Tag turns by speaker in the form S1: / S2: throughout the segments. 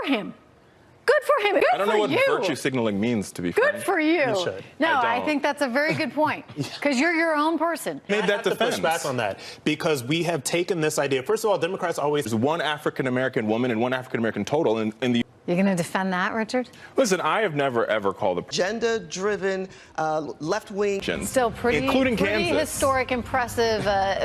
S1: for him. Good for him. Good
S2: I don't know what
S1: you.
S2: virtue signaling means, to be frank.
S1: Good for you.
S3: You should.
S1: No, I think that's a very good point, because you're your own person.
S2: Made that
S3: to
S2: defense.
S3: push back on that, because we have taken this idea. First of all, Democrats always...
S2: There's one African-American woman and one African-American total in the...
S1: You're going to defend that, Richard?
S2: Listen, I have never, ever called a...
S4: Agenda-driven, left-wing...
S1: Still
S2: including Kansas.
S1: Historic, impressive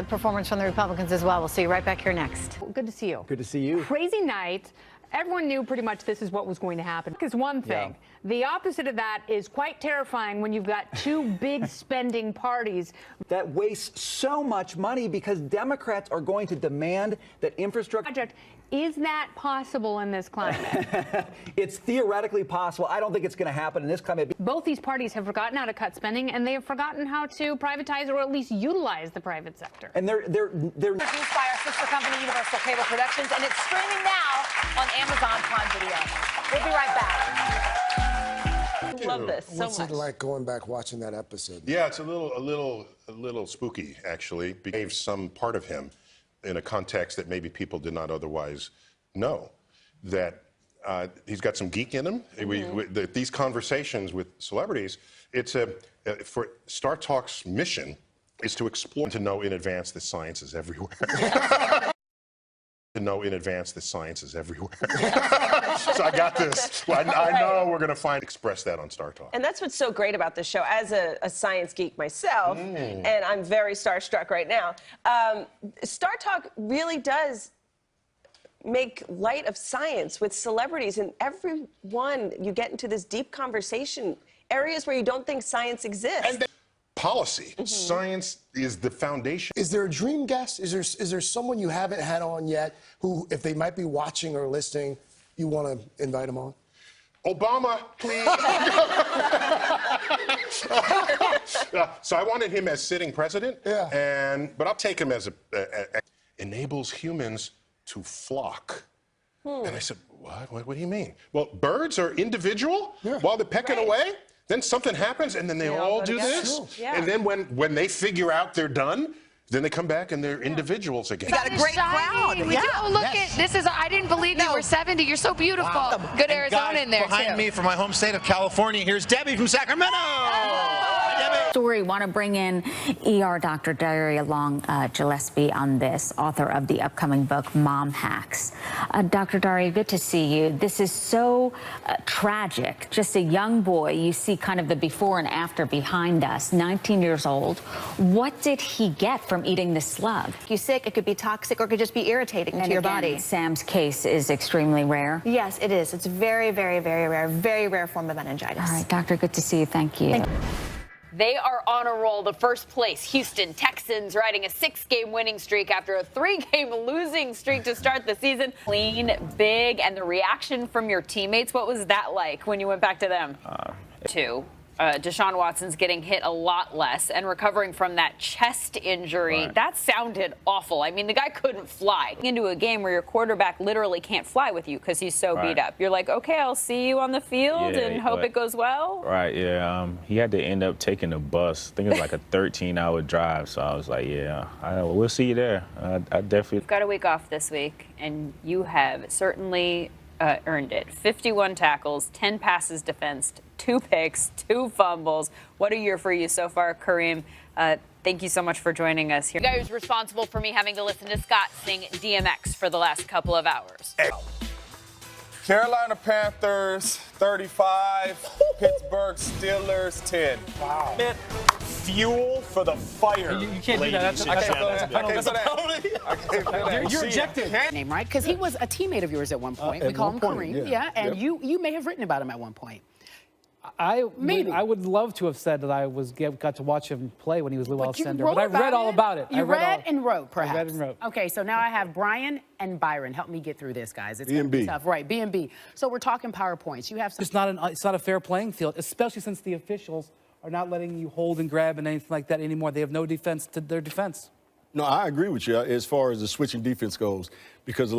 S1: performance from the Republicans as well. We'll see you right back here next.
S5: Good to see you.
S6: Good to see you.
S5: Crazy night. Everyone knew pretty much this is what was going to happen. Because one thing, the opposite of that is quite terrifying when you've got two big spending parties.
S6: That wastes so much money because Democrats are going to demand that infrastructure...
S5: Is that possible in this climate?
S6: It's theoretically possible. I don't think it's going to happen in this climate.
S5: Both these parties have forgotten how to cut spending, and they have forgotten how to privatize or at least utilize the private sector.
S6: And they're
S7: Produced by our sister company, Universal Cable Productions, and it's streaming now on Amazon Prime Video. We'll be right back. Love this so much.
S8: What's it like going back watching that episode?
S9: Yeah, it's a little spooky, actually. Gave some part of him in a context that maybe people did not otherwise know. That he's got some geek in him. These conversations with celebrities, it's for Star Talk's mission is to explore, to know in advance that science is everywhere. To know in advance that science is everywhere. So I got this. I know we're going to express that on Star Talk.
S7: And that's what's so great about this show. As a science geek myself, and I'm very starstruck right now, Star Talk really does make light of science with celebrities, and everyone, you get into this deep conversation, areas where you don't think science exists.
S9: And policy. Science is the foundation.
S8: Is there a dream guest? Is there someone you haven't had on yet who, if they might be watching or listening, you want to invite them on?
S9: Obama, please. So I wanted him as sitting president.
S8: Yeah.
S9: But I'll take him as enables humans to flock. And I said, what do you mean? Well, birds are individual while they're pecking away. Then something happens, and then they all do this. And then when they figure out they're done, then they come back and they're individuals again.
S7: You got a great crowd.
S10: Oh, look at this is. I didn't believe you were 70. You're so beautiful.
S11: Wow.
S10: Good Arizona in there
S11: behind
S10: too.
S11: me from my home state of California. Here's Debbie from Sacramento. Hi, Debbie.
S12: Story. Want to bring in ER Dr. Daria Gillespie on this, author of the upcoming book Mom Hacks. Dr. Daria, good to see you. This is so tragic. Just a young boy. You see kind of the before and after behind us. 19 years old. What did he get from eating this slug?
S10: You're sick. It could be toxic, or it could just be irritating to your body.
S12: Sam's case is extremely rare.
S10: Yes, it is. It's very, very, very rare. Very rare form of meningitis.
S12: All right, doctor. Good to see you. Thank you.
S13: They are on a roll. The first place Houston Texans riding a 6-game winning streak after a 3-game losing streak to start the season. Clean, big, and the reaction from your teammates, what was that like when you went back to them? Deshaun Watson's getting hit a lot less and recovering from that chest injury. That sounded awful. I mean, the guy couldn't fly. Into a game where your quarterback literally can't fly with you because he's so beat up. You're like, okay, I'll see you on the field and hope it goes well.
S14: He had to end up taking a bus. I think it was like a 13-hour drive. So I was like, we'll see you there. I definitely.
S13: You've got a week off this week, and you have certainly earned it. 51 tackles, 10 passes defensed, 2 picks, 2 fumbles. What a year for you so far, Kareem. Thank you so much for joining us here. The guy who's responsible for me having to listen to Scott sing DMX for the last couple of hours.
S2: Carolina Panthers 35, Pittsburgh Steelers 10.
S3: Wow. Man, fuel for the fire. You can't do that.
S6: You're ejected.
S15: Name, right? Because he was a teammate of yours at one point. We call him Kareem. And you may have written about him at one point.
S16: I would love to have said that I got to watch him play when he was Llewellyn Sender, but I read all about it.
S15: You read and wrote, perhaps.
S16: I read and wrote.
S15: Okay, so now I have Brian and Byron. Help me get through this, guys. It's going to be tough. Right, B&B. So we're talking PowerPoints. You have some...
S16: It's not a fair playing field, especially since the officials are not letting you hold and grab and anything like that anymore. They have no defense to their defense.
S17: No, I agree with you as far as the switching defense goes, because